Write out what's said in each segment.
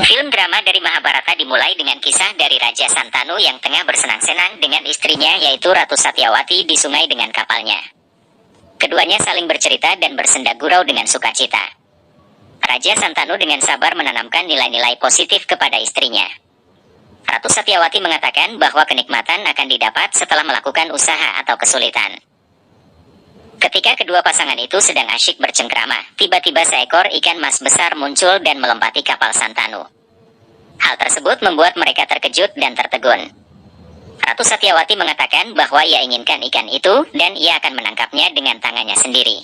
Film drama dari Mahabharata dimulai dengan kisah dari Raja Santanu yang tengah bersenang-senang dengan istrinya yaitu Ratu Satyawati di sungai dengan kapalnya. Keduanya saling bercerita dan bersenda gurau dengan sukacita. Raja Santanu dengan sabar menanamkan nilai-nilai positif kepada istrinya. Ratu Satyawati mengatakan bahwa kenikmatan akan didapat setelah melakukan usaha atau kesulitan. Ketika kedua pasangan itu sedang asyik bercengkrama, tiba-tiba seekor ikan mas besar muncul dan melempati kapal Santanu. Hal tersebut membuat mereka terkejut dan tertegun. Ratu Satyawati mengatakan bahwa ia inginkan ikan itu dan ia akan menangkapnya dengan tangannya sendiri.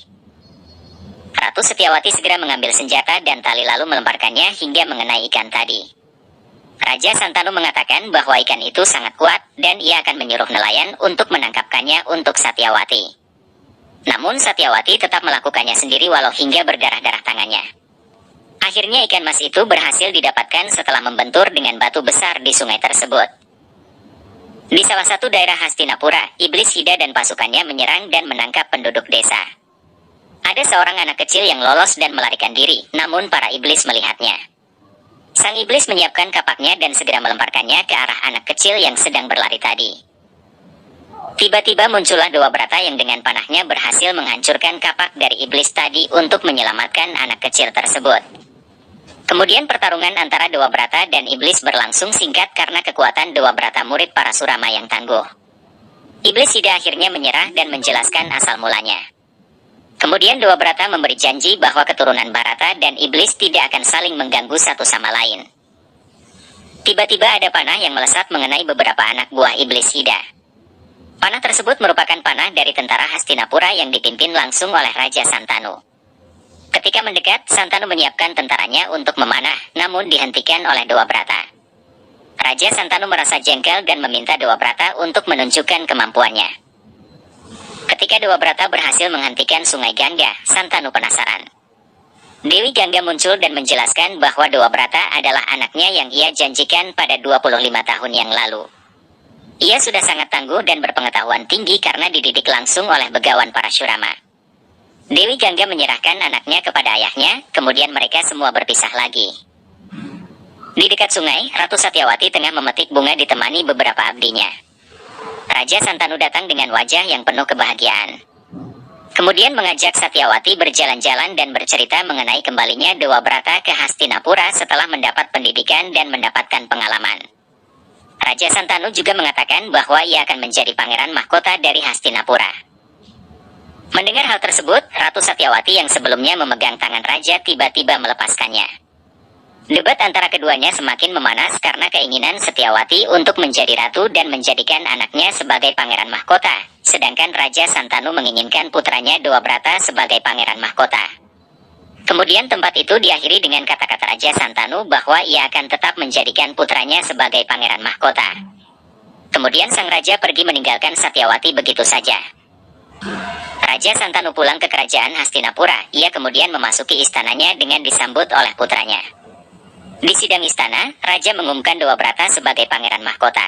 Ratu Satyawati segera mengambil senjata dan tali lalu melemparkannya hingga mengenai ikan tadi. Raja Santanu mengatakan bahwa ikan itu sangat kuat dan ia akan menyuruh nelayan untuk menangkapkannya untuk Satyawati. Namun Satyawati tetap melakukannya sendiri walau hingga berdarah-darah tangannya. Akhirnya ikan mas itu berhasil didapatkan setelah membentur dengan batu besar di sungai tersebut. Di salah satu daerah Hastinapura, Iblis Hida dan pasukannya menyerang dan menangkap penduduk desa. Ada seorang anak kecil yang lolos dan melarikan diri, namun para iblis melihatnya. Sang iblis menyiapkan kapaknya dan segera melemparkannya ke arah anak kecil yang sedang berlari tadi. Tiba-tiba muncullah Dewa Brata yang dengan panahnya berhasil menghancurkan kapak dari iblis tadi untuk menyelamatkan anak kecil tersebut. Kemudian pertarungan antara Dewa Brata dan iblis berlangsung singkat karena kekuatan Dewa Brata murid Parasurama yang tangguh. Iblis Hida akhirnya menyerah dan menjelaskan asal mulanya. Kemudian Dewa Brata memberi janji bahwa keturunan Barata dan iblis tidak akan saling mengganggu satu sama lain. Tiba-tiba ada panah yang melesat mengenai beberapa anak buah iblis Hida. Panah tersebut merupakan panah dari tentara Hastinapura yang dipimpin langsung oleh Raja Santanu. Ketika mendekat, Santanu menyiapkan tentaranya untuk memanah, namun dihentikan oleh Dewa Brata. Raja Santanu merasa jengkel dan meminta Dewa Brata untuk menunjukkan kemampuannya. Ketika Dewa Brata berhasil menghentikan sungai Gangga, Santanu penasaran. Dewi Gangga muncul dan menjelaskan bahwa Dewa Brata adalah anaknya yang ia janjikan pada 25 tahun yang lalu. Ia sudah sangat tangguh dan berpengetahuan tinggi karena dididik langsung oleh Begawan Parasurama. Dewi Gangga menyerahkan anaknya kepada ayahnya, kemudian mereka semua berpisah lagi. Di dekat sungai, Ratu Satyawati tengah memetik bunga ditemani beberapa abdinya. Raja Santanu datang dengan wajah yang penuh kebahagiaan. Kemudian mengajak Satyawati berjalan-jalan dan bercerita mengenai kembalinya Dewa Brata ke Hastinapura setelah mendapat pendidikan dan mendapatkan pengalaman. Raja Santanu juga mengatakan bahwa ia akan menjadi pangeran mahkota dari Hastinapura. Mendengar hal tersebut, Ratu Satyawati yang sebelumnya memegang tangan raja tiba-tiba melepaskannya. Debat antara keduanya semakin memanas karena keinginan Satyawati untuk menjadi ratu dan menjadikan anaknya sebagai pangeran mahkota, sedangkan Raja Santanu menginginkan putranya Dewa Brata sebagai pangeran mahkota. Kemudian tempat itu diakhiri dengan kata-kata Raja Santanu bahwa ia akan tetap menjadikan putranya sebagai pangeran mahkota. Kemudian sang raja pergi meninggalkan Satyawati begitu saja. Raja Santanu pulang ke kerajaan Hastinapura. Ia kemudian memasuki istananya dengan disambut oleh putranya. Di sidang istana, raja mengumumkan Dewa Brata sebagai pangeran mahkota.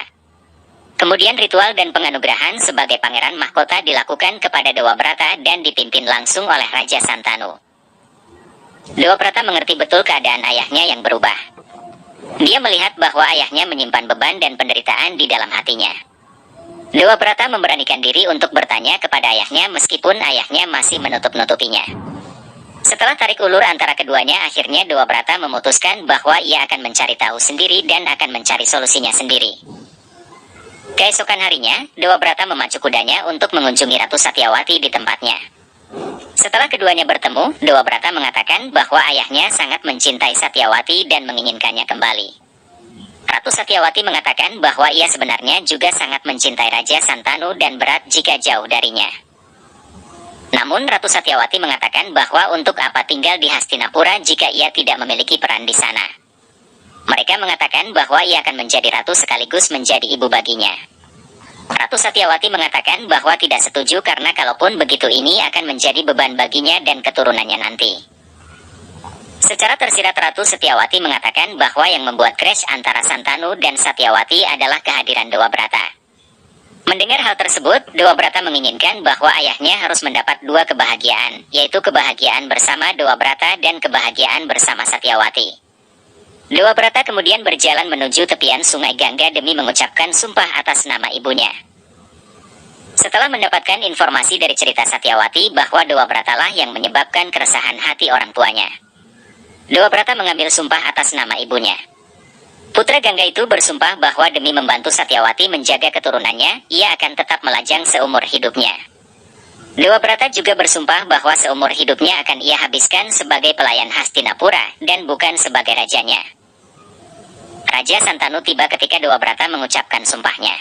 Kemudian ritual dan penganugerahan sebagai pangeran mahkota dilakukan kepada Dewa Brata dan dipimpin langsung oleh Raja Santanu. Dewa Brata mengerti betul keadaan ayahnya yang berubah. Dia melihat bahwa ayahnya menyimpan beban dan penderitaan di dalam hatinya. Dewa Brata memberanikan diri untuk bertanya kepada ayahnya meskipun ayahnya masih menutup-nutupinya. Setelah tarik ulur antara keduanya, akhirnya Dewa Brata memutuskan bahwa ia akan mencari tahu sendiri dan akan mencari solusinya sendiri. Keesokan harinya, Dewa Brata memacu kudanya untuk mengunjungi Ratu Satyawati di tempatnya. Setelah keduanya bertemu, Dewa Brata mengatakan bahwa ayahnya sangat mencintai Satyawati dan menginginkannya kembali. Ratu Satyawati mengatakan bahwa ia sebenarnya juga sangat mencintai Raja Santanu dan berat jika jauh darinya. Namun Ratu Satyawati mengatakan bahwa untuk apa tinggal di Hastinapura jika ia tidak memiliki peran di sana. Mereka mengatakan bahwa ia akan menjadi ratu sekaligus menjadi ibu baginya. Ratu Satyawati mengatakan bahwa tidak setuju karena kalaupun begitu ini akan menjadi beban baginya dan keturunannya nanti. Secara tersirat Ratu Satyawati mengatakan bahwa yang membuat crash antara Santanu dan Satyawati adalah kehadiran Dewa Brata. Mendengar hal tersebut, Dewa Brata menginginkan bahwa ayahnya harus mendapat dua kebahagiaan, yaitu kebahagiaan bersama Dewa Brata dan kebahagiaan bersama Satyawati. Dewa Brata kemudian berjalan menuju tepian sungai Gangga demi mengucapkan sumpah atas nama ibunya. Setelah mendapatkan informasi dari cerita Satyawati bahwa Dewa Brata lah yang menyebabkan keresahan hati orang tuanya, Dewa Brata mengambil sumpah atas nama ibunya. Putra Gangga itu bersumpah bahwa demi membantu Satyawati menjaga keturunannya, ia akan tetap melajang seumur hidupnya. Dewa Brata juga bersumpah bahwa seumur hidupnya akan ia habiskan sebagai pelayan Hastinapura dan bukan sebagai rajanya. Raja Santanu tiba ketika Dewa Brata mengucapkan sumpahnya.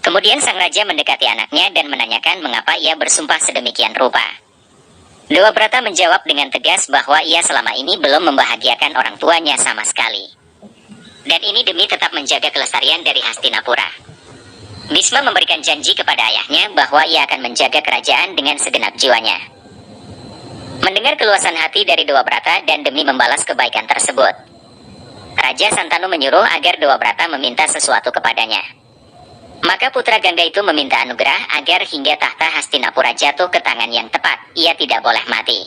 Kemudian sang raja mendekati anaknya dan menanyakan mengapa ia bersumpah sedemikian rupa. Dewa Brata menjawab dengan tegas bahwa ia selama ini belum membahagiakan orang tuanya sama sekali. Dan ini demi tetap menjaga kelestarian dari Hastinapura. Bhisma memberikan janji kepada ayahnya bahwa ia akan menjaga kerajaan dengan segenap jiwanya. Mendengar keluasan hati dari Dewa Brata dan demi membalas kebaikan tersebut, Raja Santanu menyuruh agar Dewa Brata meminta sesuatu kepadanya. Maka putra Gangga itu meminta anugerah agar hingga tahta Hastinapura jatuh ke tangan yang tepat, ia tidak boleh mati.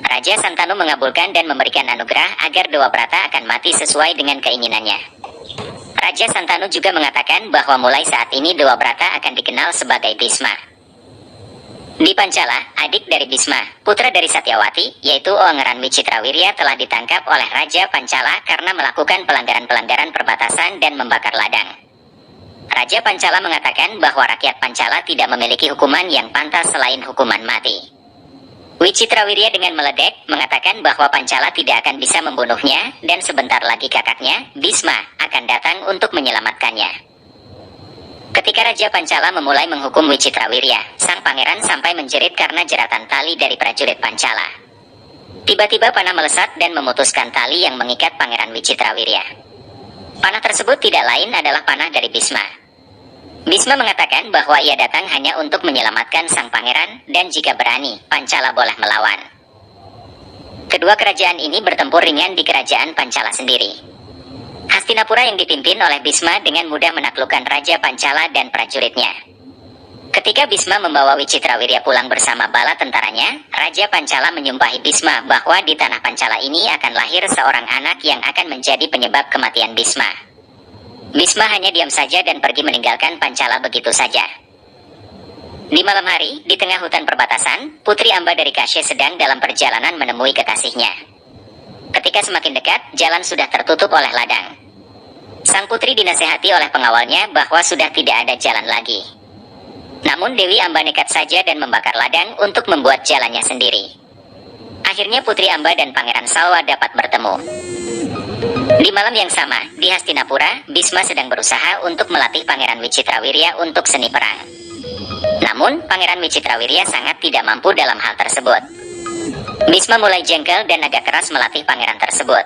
Raja Santanu mengabulkan dan memberikan anugerah agar Dewa Brata akan mati sesuai dengan keinginannya. Raja Santanu juga mengatakan bahwa mulai saat ini Dewa Brata akan dikenal sebagai Bhisma. Di Pancala, adik dari Bhisma, putra dari Satyawati, yaitu Oangeran Wicitrawirya telah ditangkap oleh Raja Pancala karena melakukan pelanggaran-pelanggaran perbatasan dan membakar ladang. Raja Pancala mengatakan bahwa rakyat Pancala tidak memiliki hukuman yang pantas selain hukuman mati. Wicitrawirya dengan meledek mengatakan bahwa Pancala tidak akan bisa membunuhnya dan sebentar lagi kakaknya, Bhisma, akan datang untuk menyelamatkannya. Ketika Raja Pancala memulai menghukum Wicitrawirya, sang pangeran sampai menjerit karena jeratan tali dari prajurit Pancala. Tiba-tiba panah melesat dan memutuskan tali yang mengikat Pangeran Wicitrawirya. Panah tersebut tidak lain adalah panah dari Bhisma. Bhisma mengatakan bahwa ia datang hanya untuk menyelamatkan sang pangeran, dan jika berani, Pancala boleh melawan. Kedua kerajaan ini bertempur ringan di kerajaan Pancala sendiri. Hastinapura yang dipimpin oleh Bhisma dengan mudah menaklukkan Raja Pancala dan prajuritnya. Ketika Bhisma membawa Wicitrawirya pulang bersama bala tentaranya, Raja Pancala menyumpahi Bhisma bahwa di tanah Pancala ini akan lahir seorang anak yang akan menjadi penyebab kematian Bhisma. Bhisma hanya diam saja dan pergi meninggalkan Pancala begitu saja. Di malam hari, di tengah hutan perbatasan, Putri Amba dari Kasya sedang dalam perjalanan menemui kekasihnya. Ketika semakin dekat, jalan sudah tertutup oleh ladang. Sang putri dinasehati oleh pengawalnya bahwa sudah tidak ada jalan lagi. Namun Dewi Amba nekat saja dan membakar ladang untuk membuat jalannya sendiri. Akhirnya Putri Amba dan Pangeran Salwa dapat bertemu. Di malam yang sama, di Hastinapura, Bhisma sedang berusaha untuk melatih Pangeran Wicitrawirya untuk seni perang. Namun, Pangeran Wicitrawirya sangat tidak mampu dalam hal tersebut. Bhisma mulai jengkel dan agak keras melatih pangeran tersebut.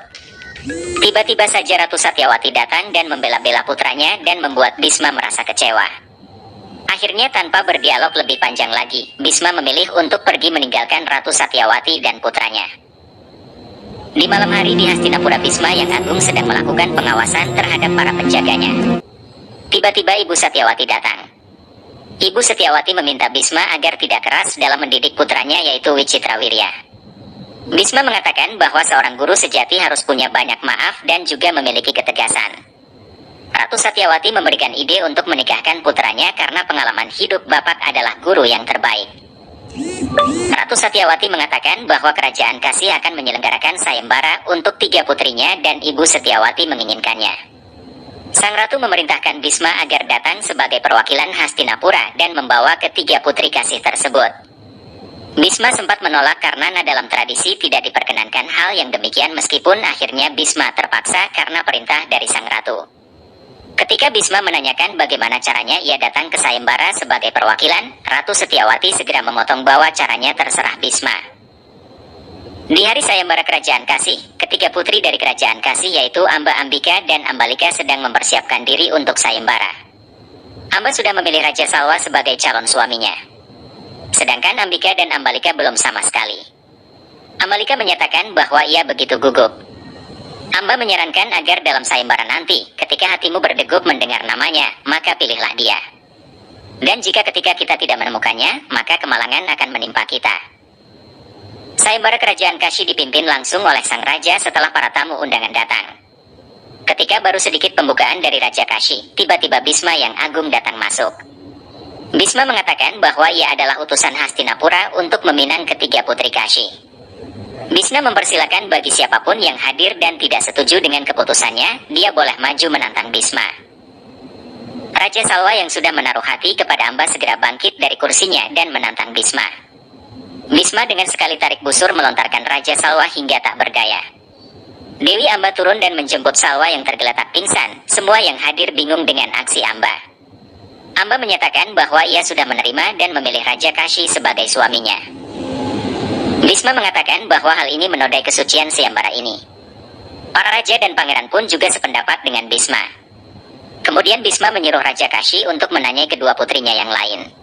Tiba-tiba saja Ratu Satyawati datang dan membela-bela putranya dan membuat Bhisma merasa kecewa. Akhirnya tanpa berdialog lebih panjang lagi, Bhisma memilih untuk pergi meninggalkan Ratu Satyawati dan putranya. Di malam hari di Hastinapura, Bhisma yang agung sedang melakukan pengawasan terhadap para penjaganya. Tiba-tiba Ibu Satyawati datang. Ibu Satyawati meminta Bhisma agar tidak keras dalam mendidik putranya yaitu Wicitrawirya. Bhisma mengatakan bahwa seorang guru sejati harus punya banyak maaf dan juga memiliki ketegasan. Ratu Satyawati memberikan ide untuk menikahkan putranya karena pengalaman hidup bapak adalah guru yang terbaik. Ratu Satyawati mengatakan bahwa kerajaan Kasih akan menyelenggarakan sayembara untuk 3 putrinya dan Ibu Satyawati menginginkannya. Sang Ratu memerintahkan Bhisma agar datang sebagai perwakilan Hastinapura dan membawa ketiga putri Kasih tersebut. Bhisma sempat menolak karena dalam tradisi tidak diperkenankan hal yang demikian, meskipun akhirnya Bhisma terpaksa karena perintah dari Sang Ratu. Ketika Bhisma menanyakan bagaimana caranya ia datang ke sayembara sebagai perwakilan, Ratu Satyawati segera memotong bahwa caranya terserah Bhisma. Di hari sayembara kerajaan Kasih, ketiga putri dari kerajaan Kasih yaitu Amba, Ambika, dan Ambalika sedang mempersiapkan diri untuk sayembara. Amba sudah memilih Raja Salwa sebagai calon suaminya. Sedangkan Ambika dan Ambalika belum sama sekali. Ambalika menyatakan bahwa ia begitu gugup. Amba menyarankan agar dalam sayembara nanti, ketika hatimu berdegup mendengar namanya, maka pilihlah dia. Dan jika ketika kita tidak menemukannya, maka kemalangan akan menimpa kita. Sayembara kerajaan Kashi dipimpin langsung oleh sang raja setelah para tamu undangan datang. Ketika baru sedikit pembukaan dari Raja Kashi, tiba-tiba Bhisma yang agung datang masuk. Bhisma mengatakan bahwa ia adalah utusan Hastinapura untuk meminang ketiga putri Kashi. Bhisma mempersilakan bagi siapapun yang hadir dan tidak setuju dengan keputusannya, dia boleh maju menantang Bhisma. Raja Salwa yang sudah menaruh hati kepada Amba segera bangkit dari kursinya dan menantang Bhisma. Bhisma dengan sekali tarik busur melontarkan Raja Salwa hingga tak berdaya. Dewi Amba turun dan menjemput Salwa yang tergeletak pingsan. Semua yang hadir bingung dengan aksi Amba. Amba menyatakan bahwa ia sudah menerima dan memilih Raja Kashi sebagai suaminya. Bhisma mengatakan bahwa hal ini menodai kesucian sayembara ini. Para raja dan pangeran pun juga sependapat dengan Bhisma. Kemudian Bhisma menyuruh Raja Kashi untuk menanyai kedua putrinya yang lain.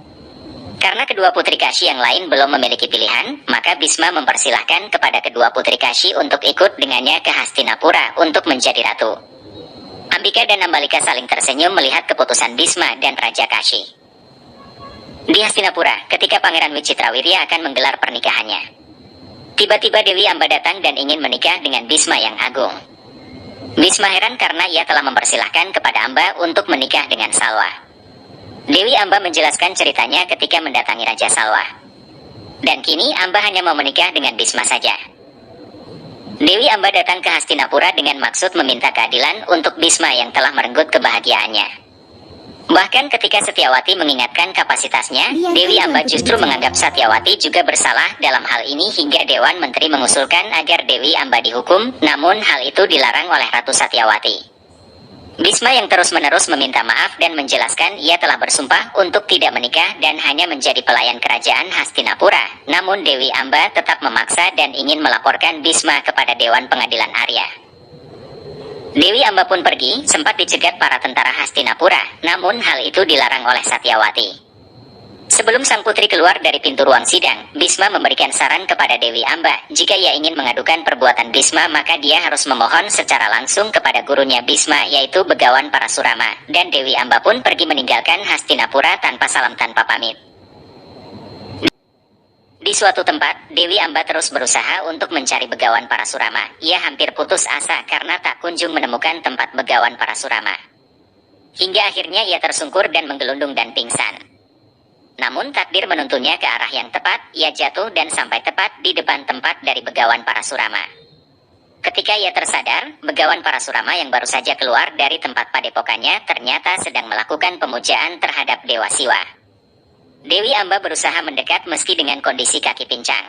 Karena kedua putri Kashi yang lain belum memiliki pilihan, maka Bhisma mempersilahkan kepada kedua putri Kashi untuk ikut dengannya ke Hastinapura untuk menjadi ratu. Ambika dan Ambalika saling tersenyum melihat keputusan Bhisma dan Raja Kashi. Di Hastinapura, ketika Pangeran Wicitrawirya akan menggelar pernikahannya, tiba-tiba Dewi Amba datang dan ingin menikah dengan Bhisma yang agung. Bhisma heran karena ia telah mempersilahkan kepada Amba untuk menikah dengan Salwa. Dewi Amba menjelaskan ceritanya ketika mendatangi Raja Salwa. Dan kini Amba hanya mau menikah dengan Bhisma saja. Dewi Amba datang ke Hastinapura dengan maksud meminta keadilan untuk Bhisma yang telah merenggut kebahagiaannya. Bahkan ketika Satyawati mengingatkan kapasitasnya, Dewi Amba justru menganggap Satyawati juga bersalah dalam hal ini hingga Dewan Menteri mengusulkan agar Dewi Amba dihukum, namun hal itu dilarang oleh Ratu Satyawati. Bhisma yang terus-menerus meminta maaf dan menjelaskan ia telah bersumpah untuk tidak menikah dan hanya menjadi pelayan kerajaan Hastinapura. Namun Dewi Amba tetap memaksa dan ingin melaporkan Bhisma kepada Dewan Pengadilan Arya. Dewi Amba pun pergi, sempat dicegat para tentara Hastinapura, namun hal itu dilarang oleh Satyawati. Sebelum sang putri keluar dari pintu ruang sidang, Bhisma memberikan saran kepada Dewi Amba, jika ia ingin mengadukan perbuatan Bhisma maka dia harus memohon secara langsung kepada gurunya Bhisma yaitu Begawan Parasurama, dan Dewi Amba pun pergi meninggalkan Hastinapura tanpa salam tanpa pamit. Di suatu tempat, Dewi Amba terus berusaha untuk mencari Begawan Parasurama. Ia hampir putus asa karena tak kunjung menemukan tempat Begawan Parasurama. Hingga akhirnya ia tersungkur dan menggelundung dan pingsan. Namun takdir menuntunnya ke arah yang tepat, ia jatuh dan sampai tepat di depan tempat dari Begawan Parasurama. Ketika ia tersadar, Begawan Parasurama yang baru saja keluar dari tempat padepokannya ternyata sedang melakukan pemujaan terhadap Dewa Siwa. Dewi Amba berusaha mendekat meski dengan kondisi kaki pincang.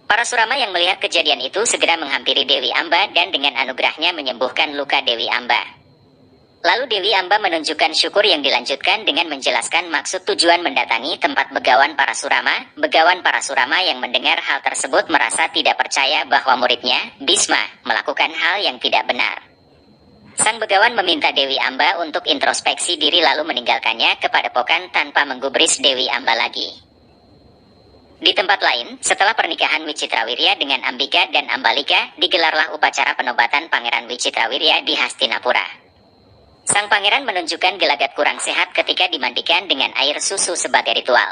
Parasurama yang melihat kejadian itu segera menghampiri Dewi Amba dan dengan anugerahnya menyembuhkan luka Dewi Amba. Lalu Dewi Amba menunjukkan syukur yang dilanjutkan dengan menjelaskan maksud tujuan mendatangi tempat Begawan Parasurama. Begawan Parasurama yang mendengar hal tersebut merasa tidak percaya bahwa muridnya, Bhisma, melakukan hal yang tidak benar. Sang Begawan meminta Dewi Amba untuk introspeksi diri lalu meninggalkannya ke padepokan tanpa menggubris Dewi Amba lagi. Di tempat lain, setelah pernikahan Wicitrawirya dengan Ambika dan Ambalika, digelarlah upacara penobatan Pangeran Wicitrawirya di Hastinapura. Sang pangeran menunjukkan gelagat kurang sehat ketika dimandikan dengan air susu sebagai ritual.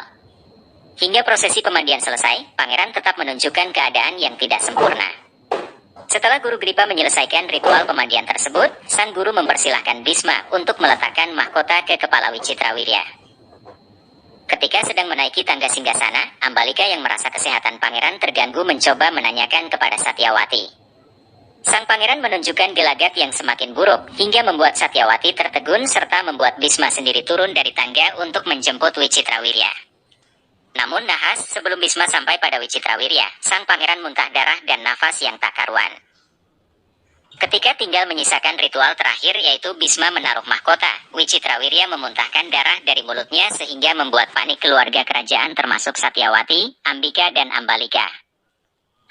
Hingga prosesi pemandian selesai, pangeran tetap menunjukkan keadaan yang tidak sempurna. Setelah Guru Gripa menyelesaikan ritual pemandian tersebut, sang guru mempersilahkan Bhisma untuk meletakkan mahkota ke kepala Wicitrawirya. Ketika sedang menaiki tangga singgasana, Ambalika yang merasa kesehatan pangeran terganggu mencoba menanyakan kepada Satyawati. Sang pangeran menunjukkan gelagat yang semakin buruk, hingga membuat Satyawati tertegun serta membuat Bhisma sendiri turun dari tangga untuk menjemput Wicitrawirya. Namun nahas, sebelum Bhisma sampai pada Wicitrawirya, sang pangeran muntah darah dan nafas yang tak karuan. Ketika tinggal menyisakan ritual terakhir yaitu Bhisma menaruh mahkota, Wicitrawirya memuntahkan darah dari mulutnya sehingga membuat panik keluarga kerajaan termasuk Satyawati, Ambika dan Ambalika.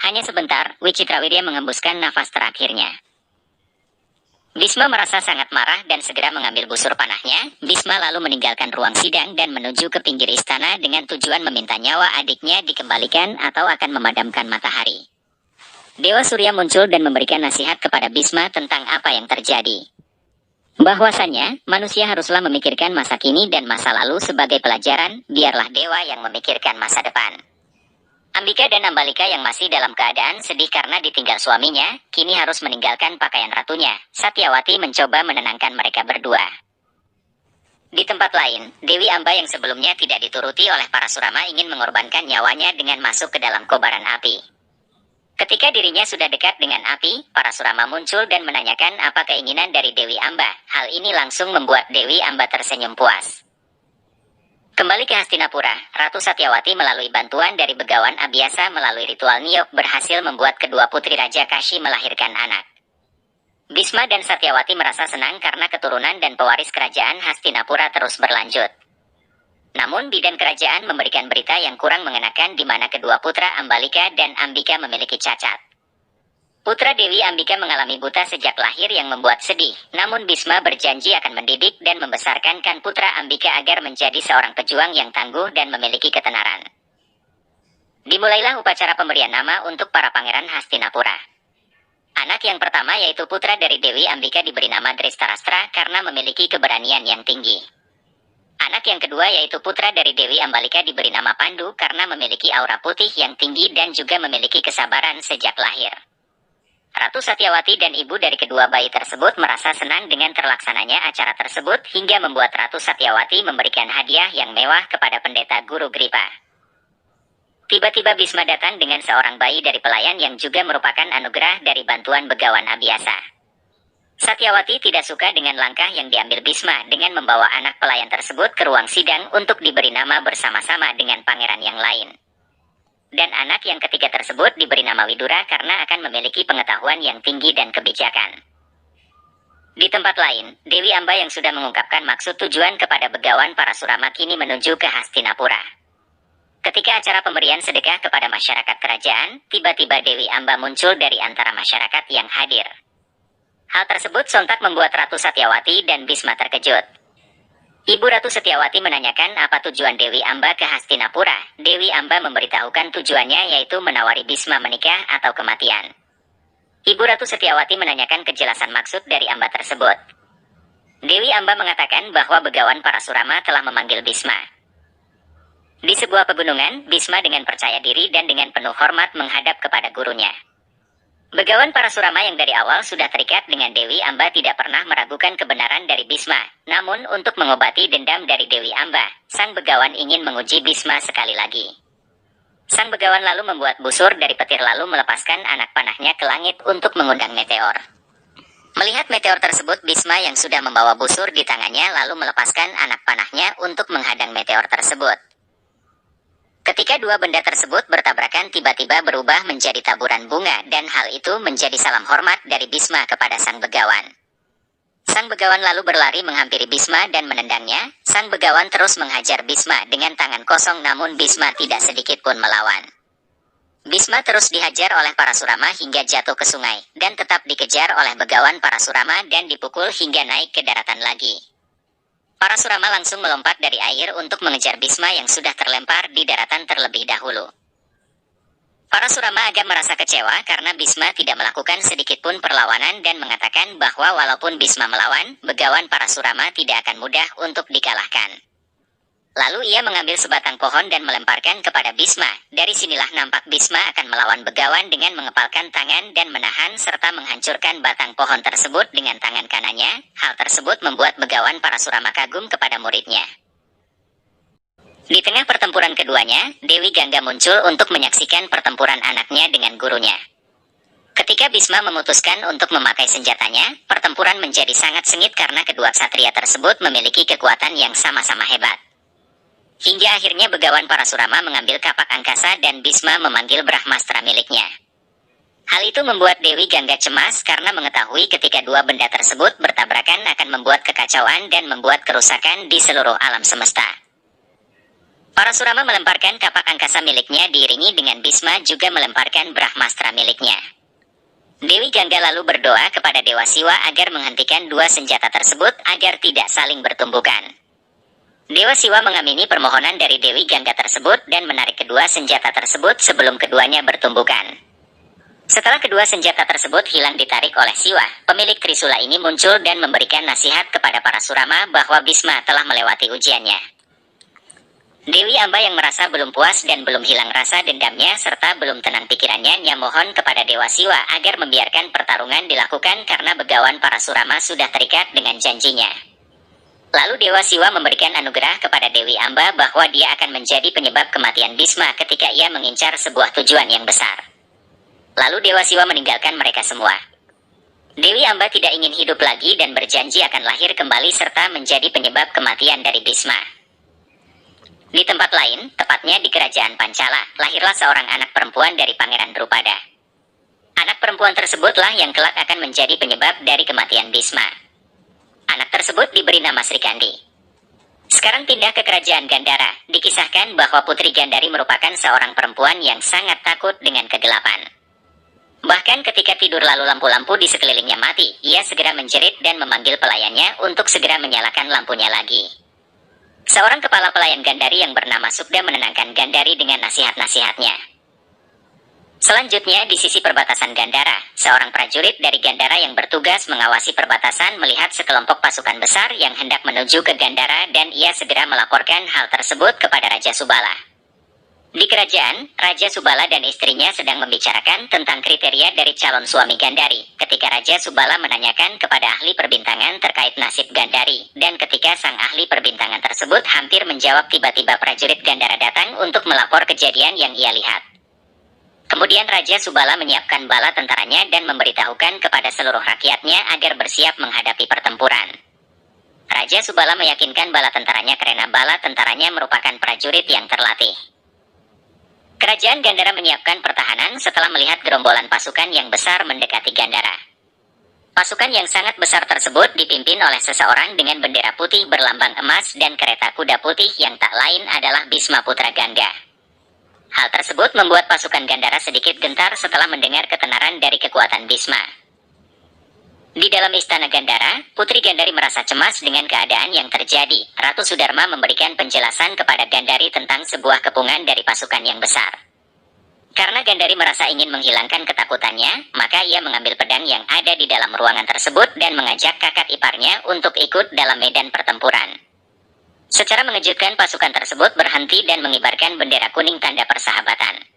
Hanya sebentar, Wicitrawirya mengembuskan nafas terakhirnya. Bhisma merasa sangat marah dan segera mengambil busur panahnya. Bhisma lalu meninggalkan ruang sidang dan menuju ke pinggir istana dengan tujuan meminta nyawa adiknya dikembalikan atau akan memadamkan matahari. Dewa Surya muncul dan memberikan nasihat kepada Bhisma tentang apa yang terjadi. Bahwasannya, manusia haruslah memikirkan masa kini dan masa lalu sebagai pelajaran, biarlah dewa yang memikirkan masa depan. Ambika dan Ambalika yang masih dalam keadaan sedih karena ditinggal suaminya, kini harus meninggalkan pakaian ratunya. Satyawati mencoba menenangkan mereka berdua. Di tempat lain, Dewi Amba yang sebelumnya tidak dituruti oleh Parasurama ingin mengorbankan nyawanya dengan masuk ke dalam kobaran api. Ketika dirinya sudah dekat dengan api, Parasurama muncul dan menanyakan apa keinginan dari Dewi Amba. Hal ini langsung membuat Dewi Amba tersenyum puas. Kembali ke Hastinapura, Ratu Satyawati melalui bantuan dari Begawan Abhyasa melalui ritual Niyok berhasil membuat kedua putri Raja Kashi melahirkan anak. Bisma dan Satyawati merasa senang karena keturunan dan pewaris kerajaan Hastinapura terus berlanjut. Namun bidan kerajaan memberikan berita yang kurang mengenakan di mana kedua putra Ambalika dan Ambika memiliki cacat. Putra Dewi Ambika mengalami buta sejak lahir yang membuat sedih, namun Bisma berjanji akan mendidik dan membesarkan putra Ambika agar menjadi seorang pejuang yang tangguh dan memiliki ketenaran. Dimulailah upacara pemberian nama untuk para pangeran Hastinapura. Anak yang pertama yaitu putra dari Dewi Ambika diberi nama Drestarastra karena memiliki keberanian yang tinggi. Anak yang kedua yaitu putra dari Dewi Ambalika diberi nama Pandu karena memiliki aura putih yang tinggi dan juga memiliki kesabaran sejak lahir. Ratu Satyawati dan ibu dari kedua bayi tersebut merasa senang dengan terlaksananya acara tersebut hingga membuat Ratu Satyawati memberikan hadiah yang mewah kepada pendeta Guru Gripa. Tiba-tiba Bisma datang dengan seorang bayi dari pelayan yang juga merupakan anugerah dari bantuan Begawan Abhyasa. Satyawati tidak suka dengan langkah yang diambil Bisma dengan membawa anak pelayan tersebut ke ruang sidang untuk diberi nama bersama-sama dengan pangeran yang lain. Dan anak yang ketiga tersebut diberi nama Widura karena akan memiliki pengetahuan yang tinggi dan kebijakan. Di tempat lain, Dewi Amba yang sudah mengungkapkan maksud tujuan kepada Begawan Parasurama kini menuju ke Hastinapura. Ketika acara pemberian sedekah kepada masyarakat kerajaan, tiba-tiba Dewi Amba muncul dari antara masyarakat yang hadir. Hal tersebut sontak membuat Ratu Satyawati dan Bisma terkejut. Ibu Ratu Satyawati menanyakan apa tujuan Dewi Amba ke Hastinapura. Dewi Amba memberitahukan tujuannya yaitu menawari Bisma menikah atau kematian. Ibu Ratu Satyawati menanyakan kejelasan maksud dari Amba tersebut. Dewi Amba mengatakan bahwa Begawan Parasurama telah memanggil Bisma. Di sebuah pegunungan, Bisma dengan percaya diri dan dengan penuh hormat menghadap kepada gurunya. Begawan Parasurama yang dari awal sudah terikat dengan Dewi Amba tidak pernah meragukan kebenaran dari Bisma. Namun untuk mengobati dendam dari Dewi Amba, sang Begawan ingin menguji Bisma sekali lagi. Sang Begawan lalu membuat busur dari petir lalu melepaskan anak panahnya ke langit untuk mengundang meteor. Melihat meteor tersebut, Bisma yang sudah membawa busur di tangannya lalu melepaskan anak panahnya untuk menghadang meteor tersebut. Ketika dua benda tersebut bertabrakan tiba-tiba berubah menjadi taburan bunga dan hal itu menjadi salam hormat dari Bisma kepada sang Begawan. Sang Begawan lalu berlari menghampiri Bisma dan menendangnya. Sang Begawan terus menghajar Bisma dengan tangan kosong namun Bisma tidak sedikit pun melawan. Bisma terus dihajar oleh Parasurama hingga jatuh ke sungai dan tetap dikejar oleh Begawan Parasurama dan dipukul hingga naik ke daratan lagi. Parasurama langsung melompat dari air untuk mengejar Bisma yang sudah terlempar di daratan terlebih dahulu. Parasurama agak merasa kecewa karena Bisma tidak melakukan sedikit pun perlawanan dan mengatakan bahwa walaupun Bisma melawan, Begawan Parasurama tidak akan mudah untuk dikalahkan. Lalu ia mengambil sebatang pohon dan melemparkan kepada Bisma. Dari sinilah nampak Bisma akan melawan Begawan dengan mengepalkan tangan dan menahan serta menghancurkan batang pohon tersebut dengan tangan kanannya. Hal tersebut membuat Begawan Parasurama kagum kepada muridnya. Di tengah pertempuran keduanya, Dewi Gangga muncul untuk menyaksikan pertempuran anaknya dengan gurunya. Ketika Bisma memutuskan untuk memakai senjatanya, pertempuran menjadi sangat sengit karena kedua ksatria tersebut memiliki kekuatan yang sama-sama hebat. Hingga akhirnya Begawan Parasurama mengambil kapak angkasa dan Bisma memanggil Brahmastra miliknya. Hal itu membuat Dewi Gangga cemas karena mengetahui ketika dua benda tersebut bertabrakan akan membuat kekacauan dan membuat kerusakan di seluruh alam semesta. Parasurama melemparkan kapak angkasa miliknya diiringi dengan Bisma juga melemparkan Brahmastra miliknya. Dewi Gangga lalu berdoa kepada Dewa Siwa agar menghentikan dua senjata tersebut agar tidak saling bertumbukan. Dewa Siwa mengamini permohonan dari Dewi Gangga tersebut dan menarik kedua senjata tersebut sebelum keduanya bertumbukan. Setelah kedua senjata tersebut hilang ditarik oleh Siwa, pemilik Trisula ini muncul dan memberikan nasihat kepada Parasurama bahwa Bisma telah melewati ujiannya. Dewi Amba yang merasa belum puas dan belum hilang rasa dendamnya serta belum tenang pikirannya mohon kepada Dewa Siwa agar membiarkan pertarungan dilakukan karena begawan Parasurama sudah terikat dengan janjinya. Lalu Dewa Siwa memberikan anugerah kepada Dewi Amba bahwa dia akan menjadi penyebab kematian Bisma ketika ia mengincar sebuah tujuan yang besar. Lalu Dewa Siwa meninggalkan mereka semua. Dewi Amba tidak ingin hidup lagi dan berjanji akan lahir kembali serta menjadi penyebab kematian dari Bisma. Di tempat lain, tepatnya di kerajaan Pancala, lahirlah seorang anak perempuan dari Pangeran Drupada. Anak perempuan tersebutlah yang kelak akan menjadi penyebab dari kematian Bisma. Anak tersebut diberi nama Sri Kandi. Sekarang pindah ke kerajaan Gandhara. Dikisahkan bahwa Putri Gandhari merupakan seorang perempuan yang sangat takut dengan kegelapan. Bahkan ketika tidur lalu lampu-lampu di sekelilingnya mati, ia segera menjerit dan memanggil pelayannya untuk segera menyalakan lampunya lagi. Seorang kepala pelayan Gandhari yang bernama Sukda menenangkan Gandhari dengan nasihat-nasihatnya. Selanjutnya di sisi perbatasan Gandhara, seorang prajurit dari Gandhara yang bertugas mengawasi perbatasan melihat sekelompok pasukan besar yang hendak menuju ke Gandhara dan ia segera melaporkan hal tersebut kepada Raja Subala. Di kerajaan, Raja Subala dan istrinya sedang membicarakan tentang kriteria dari calon suami Gandhari, ketika Raja Subala menanyakan kepada ahli perbintangan terkait nasib Gandhari, dan ketika sang ahli perbintangan tersebut hampir menjawab tiba-tiba prajurit Gandhara datang untuk melapor kejadian yang ia lihat. Kemudian Raja Subala menyiapkan bala tentaranya dan memberitahukan kepada seluruh rakyatnya agar bersiap menghadapi pertempuran. Raja Subala meyakinkan bala tentaranya karena bala tentaranya merupakan prajurit yang terlatih. Kerajaan Gandhara menyiapkan pertahanan setelah melihat gerombolan pasukan yang besar mendekati Gandhara. Pasukan yang sangat besar tersebut dipimpin oleh seseorang dengan bendera putih berlambang emas dan kereta kuda putih yang tak lain adalah Bisma Putra Gangga. Hal tersebut membuat pasukan Gandhara sedikit gentar setelah mendengar ketenaran dari kekuatan Bisma. Di dalam istana Gandhara, Putri Gandhari merasa cemas dengan keadaan yang terjadi. Ratu Sudarma memberikan penjelasan kepada Gandhari tentang sebuah kepungan dari pasukan yang besar. Karena Gandhari merasa ingin menghilangkan ketakutannya, maka ia mengambil pedang yang ada di dalam ruangan tersebut dan mengajak kakak iparnya untuk ikut dalam medan pertempuran. Secara mengejutkan pasukan tersebut berhenti dan mengibarkan bendera kuning tanda persahabatan.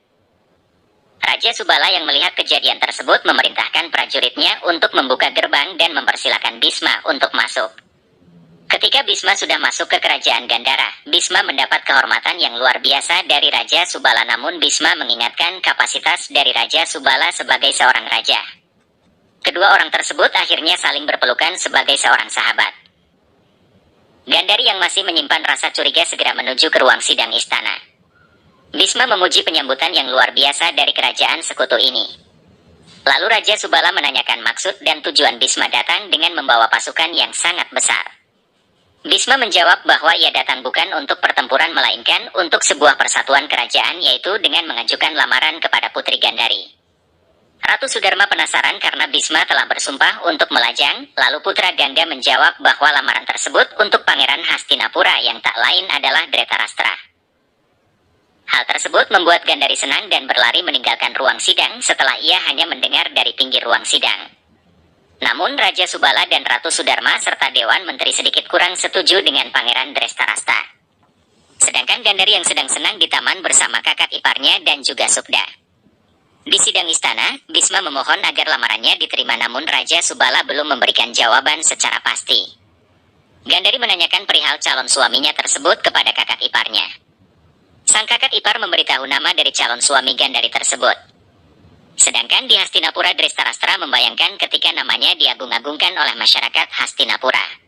Raja Subala yang melihat kejadian tersebut memerintahkan prajuritnya untuk membuka gerbang dan mempersilakan Bisma untuk masuk. Ketika Bisma sudah masuk ke kerajaan Gandhara, Bisma mendapat kehormatan yang luar biasa dari Raja Subala, namun Bisma mengingatkan kapasitas dari Raja Subala sebagai seorang raja. Kedua orang tersebut akhirnya saling berpelukan sebagai seorang sahabat. Gandhari yang masih menyimpan rasa curiga segera menuju ke ruang sidang istana. Bisma memuji penyambutan yang luar biasa dari kerajaan sekutu ini. Lalu Raja Subala menanyakan maksud dan tujuan Bisma datang dengan membawa pasukan yang sangat besar. Bisma menjawab bahwa ia datang bukan untuk pertempuran melainkan untuk sebuah persatuan kerajaan, yaitu dengan mengajukan lamaran kepada Putri Gandhari. Ratu Sudarma penasaran karena Bisma telah bersumpah untuk melajang, lalu Putra Gangga menjawab bahwa lamaran tersebut untuk Pangeran Hastinapura yang tak lain adalah Dhritarashtra. Hal tersebut membuat Gandhari senang dan berlari meninggalkan ruang sidang setelah ia hanya mendengar dari pinggir ruang sidang. Namun Raja Subala dan Ratu Sudarma serta Dewan Menteri sedikit kurang setuju dengan Pangeran Dhritarashtra. Sedangkan Gandhari yang sedang senang di taman bersama kakak iparnya dan juga Sukda. Di sidang istana, Bisma memohon agar lamarannya diterima, namun Raja Subala belum memberikan jawaban secara pasti. Gandhari menanyakan perihal calon suaminya tersebut kepada kakak iparnya. Sang kakak ipar memberitahu nama dari calon suami Gandhari tersebut. Sedangkan di Hastinapura, Dhritarashtra membayangkan ketika namanya diagung-agungkan oleh masyarakat Hastinapura.